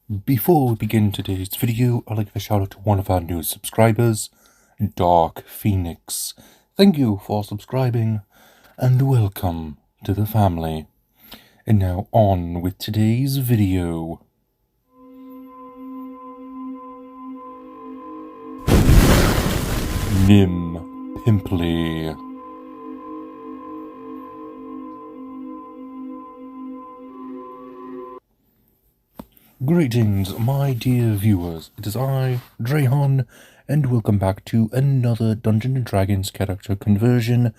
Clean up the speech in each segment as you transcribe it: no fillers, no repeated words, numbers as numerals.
Before we begin today's video, I'd like to give a shout out to one of our new subscribers, Dark Phoenix. Thank you for subscribing, and welcome to the family. And now on with today's video. Pymplee. Greetings, my dear viewers. It is I, Drayhon, and welcome back to another Dungeons & Dragons character conversion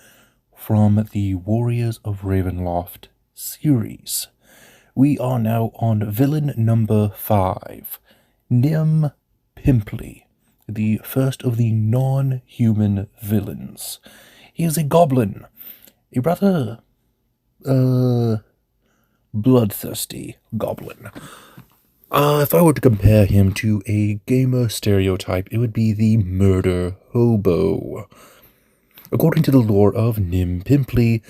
from the Warriors of Ravenloft series. We are now on villain number 5, Pymplee, the first of the non-human villains. He is a goblin, a rather, bloodthirsty goblin. If I were to compare him to a gamer stereotype, it would be the murder hobo. According to the lore of Pymplee,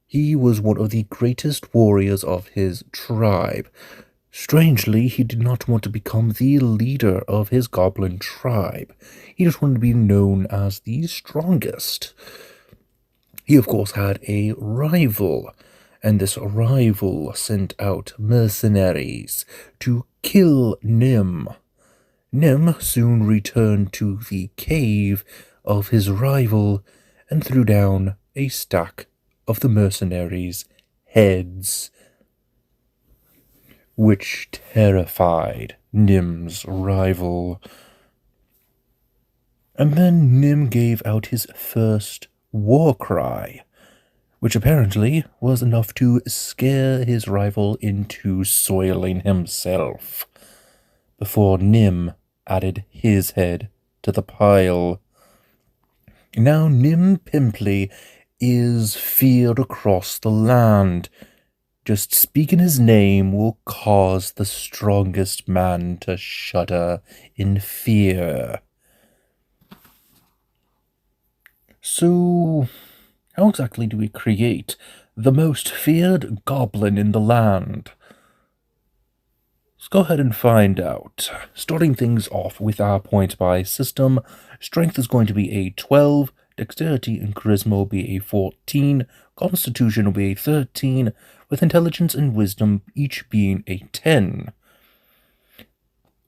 he was one of the greatest warriors of his tribe. Strangely, he did not want to become the leader of his goblin tribe. He just wanted to be known as the strongest. He, of course, had a rival, and this rival sent out mercenaries to kill Nym. Nym soon returned to the cave of his rival and threw down a stack of the mercenaries' heads, which terrified Nym's rival. And then Nym gave out his first war cry, which apparently was enough to scare his rival into soiling himself, before Nym added his head to the pile. Now Pymplee is feared across the land. Just speaking his name will cause the strongest man to shudder in fear. So, how exactly do we create the most feared goblin in the land? Let's go ahead and find out. Starting things off with our point-buy system, strength is going to be a 12, dexterity and charisma will be a 14, constitution will be a 13, with intelligence and wisdom each being a 10.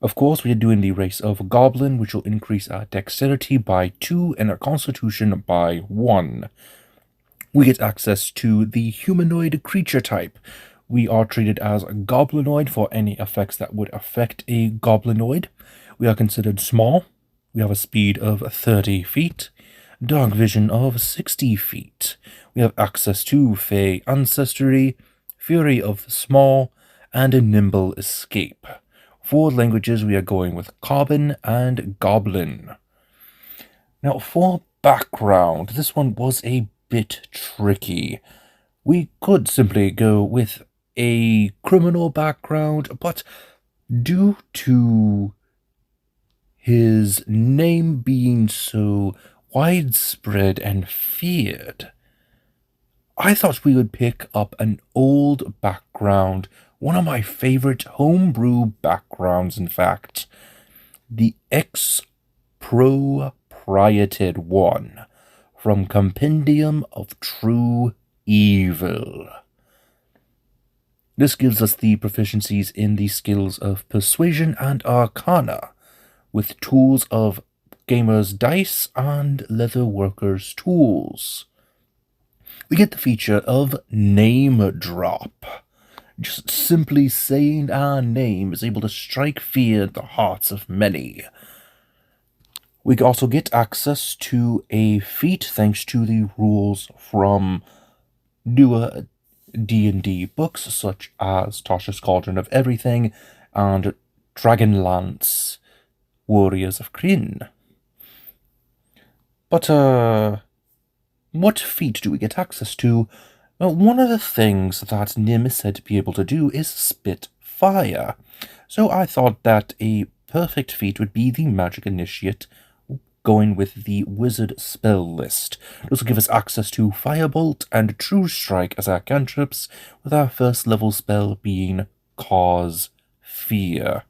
Of course, we are doing the race of Goblin, which will increase our dexterity by 2 and our constitution by 1. We get access to the humanoid creature type. We are treated as a goblinoid for any effects that would affect a goblinoid. We are considered small. We have a speed of 30 feet, dark vision of 60 feet. We have access to Fey ancestry, fury of the small, and a nimble escape. For languages, we are going with Common and Goblin. Now, for background, this one was a bit tricky. We could simply go with a criminal background, but due to his name being so widespread and feared, I thought we would pick up an old background, one of my favorite homebrew backgrounds, in fact, the expropriated one from Compendium of True Evil. This gives us the proficiencies in the skills of Persuasion and Arcana, with tools of Gamer's Dice and Leatherworker's Tools. We get the feature of Name Drop. Just simply saying our name is able to strike fear in the hearts of many. We also get access to a feat thanks to the rules from newer D&D books such as Tasha's Cauldron of Everything and Dragonlance Warriors of Kryn. But, what feat do we get access to? Well, one of the things that Nym is said to be able to do is spit fire. So I thought that a perfect feat would be the Magic Initiate, going with the Wizard spell list. This will give us access to Firebolt and True Strike as our cantrips, with our first level spell being Cause Fear.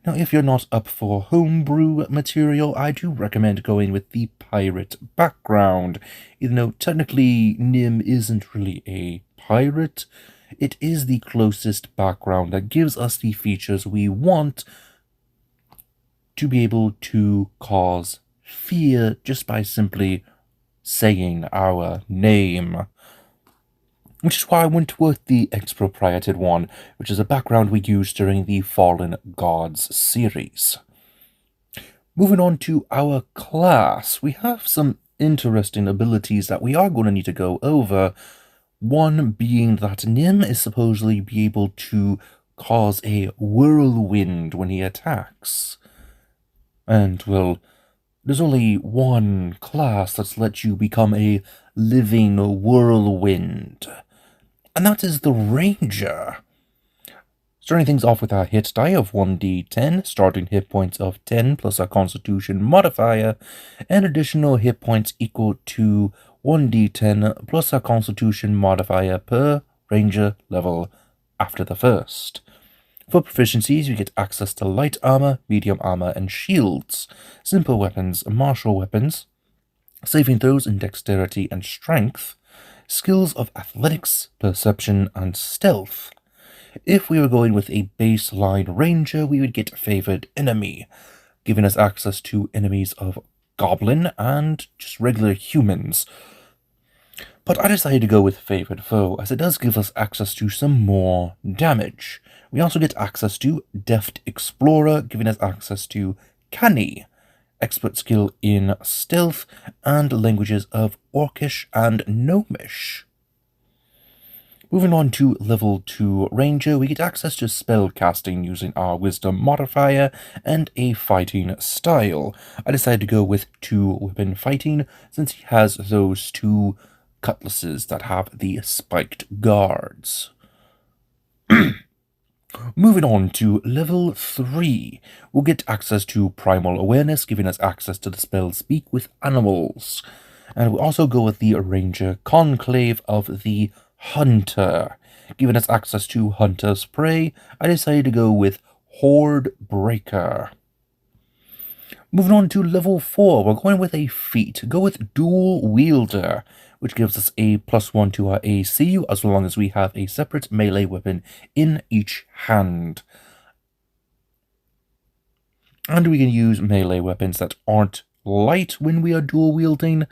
Now, if you're not up for homebrew material, I do recommend going with the pirate background. Even though technically Nim isn't really a pirate, it is the closest background that gives us the features we want to be able to cause fear just by simply saying our name. Which is why I went with the expropriated one, which is a background we used during the Fallen Gods series. Moving on to our class, we have some interesting abilities that we are going to need to go over. One being that Nim is supposedly be able to cause a whirlwind when he attacks. And, well, there's only one class that's let you become a living whirlwind, and that is the Ranger. Starting things off with our hit die of 1d10, starting hit points of 10 plus our Constitution modifier, and additional hit points equal to 1d10 plus our Constitution modifier per Ranger level after the first. For proficiencies, you get access to light armor, medium armor, and shields, simple weapons, martial weapons, saving throws in dexterity and strength, skills of athletics, perception, and stealth. If we were going with a baseline ranger, we would get favored enemy, giving us access to enemies of Goblin and just regular humans. But I decided to go with favored foe, as it does give us access to some more damage. We also get access to Deft Explorer, giving us access to Canny, expert skill in stealth, and languages of Orcish and Gnomish. Moving on to level 2 Ranger, we get access to spell casting using our Wisdom modifier and a fighting style. I decided to go with 2-weapon fighting, since he has those 2 cutlasses that have the spiked guards. Moving on to level 3, we'll get access to Primal Awareness, giving us access to the spell Speak with Animals. And we'll also go with the Ranger Conclave of the Hunter, giving us access to Hunter's Prey. I decided to go with Horde Breaker. Moving on to level 4, we're going with a feat. Go with Dual Wielder, which gives us a +1 to our AC, as long as we have a separate melee weapon in each hand. And we can use melee weapons that aren't light when we are dual wielding,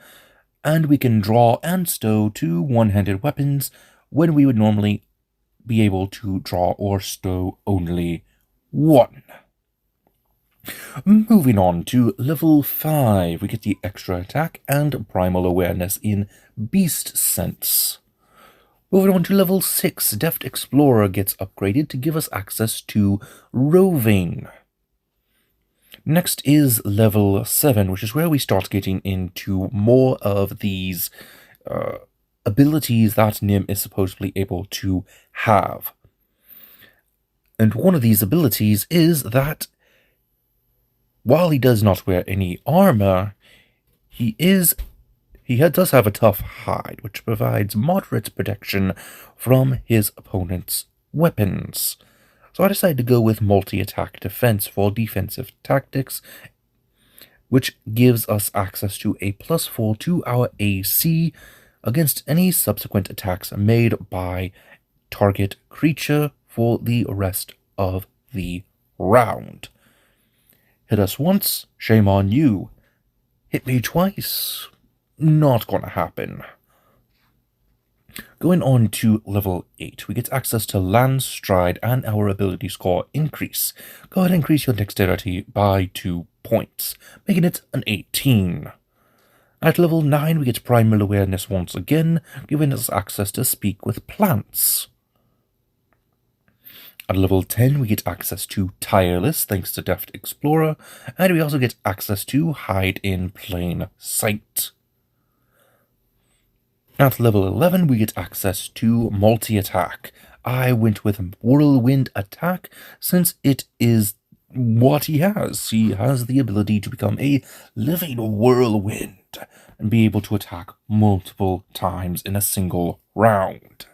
and we can draw and stow 2 one-handed weapons when we would normally be able to draw or stow only 1. Moving on to level 5, we get the extra attack and primal awareness in Beast Sense. Moving on to level 6, Deft Explorer gets upgraded to give us access to roving. Next is level 7, which is where we start getting into more of these abilities that Nim is supposedly able to have. And one of these abilities is that while he does not wear any armor, he does have a tough hide, which provides moderate protection from his opponent's weapons. So I decided to go with multi-attack defense for defensive tactics, which gives us access to a +4 to our AC against any subsequent attacks made by target creature for the rest of the round. Hit us once, shame on you. Hit me twice, not gonna happen. Going on to level 8, we get access to Land Stride and our ability score increase. Go ahead and increase your dexterity by 2 points, making it an 18. At level 9, we get Primal Awareness once again, giving us access to Speak with Plants. At level 10, we get access to Tireless, thanks to Deft Explorer, and we also get access to Hide in Plain Sight. At level 11, we get access to Multi-Attack. I went with Whirlwind Attack, since it is what he has. He has the ability to become a living whirlwind and be able to attack multiple times in a single round.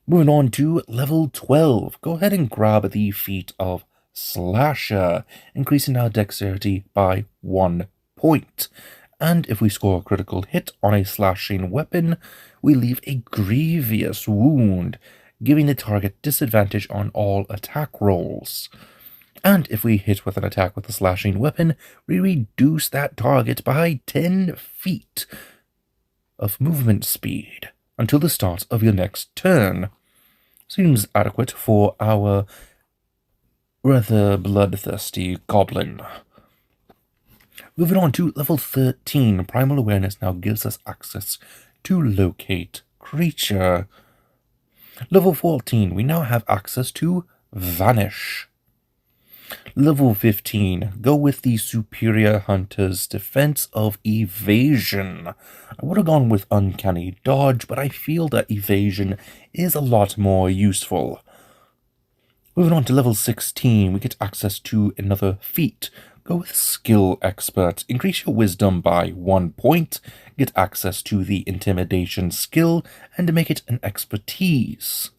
Moving on to level 12, go ahead and grab the feat of Slasher, increasing our dexterity by 1 point. And if we score a critical hit on a slashing weapon, we leave a grievous wound, giving the target disadvantage on all attack rolls. And if we hit with an attack with a slashing weapon, we reduce that target by 10 feet of movement speed until the start of your next turn. Seems adequate for our rather bloodthirsty goblin. Moving on to level 13, Primal Awareness now gives us access to Locate Creature. Level 14, we now have access to Vanish. Level 15, go with the Superior Hunter's Defense of Evasion. I would have gone with Uncanny Dodge, but I feel that Evasion is a lot more useful. Moving on to level 16, we get access to another feat. Go with Skill Expert. Increase your wisdom by 1 point, get access to the Intimidation skill, and make it an expertise.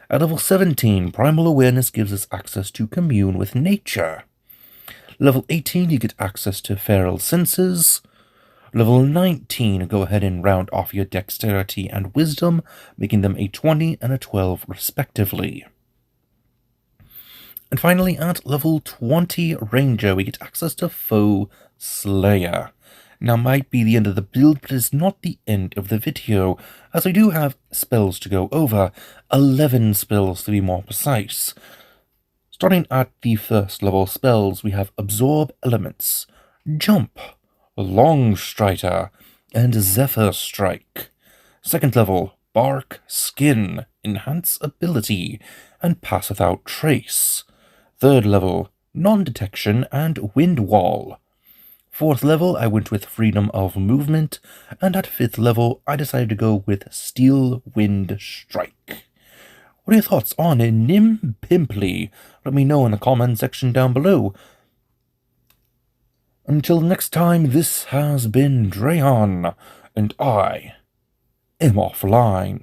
At level 17, Primal Awareness gives us access to Commune with Nature. Level 18, you get access to Feral Senses. Level 19, go ahead and round off your Dexterity and Wisdom, making them a 20 and a 12 respectively. And finally, at level 20 Ranger, we get access to Foe Slayer. Now, might be the end of the build, but it's not the end of the video, as I do have spells to go over, 11 spells to be more precise. Starting at the first level spells, we have Absorb Elements, Jump, Long Strider, and Zephyr Strike. Second level, Bark Skin, Enhance Ability, and Pass Without Trace. Third level, Non-Detection and Wind Wall. Fourth level, I went with Freedom of Movement, and at fifth level, I decided to go with Steel Wind Strike. What are your thoughts on Nim Pymplee? Let me know in the comment section down below. Until next time, this has been Drayon, and I am offline.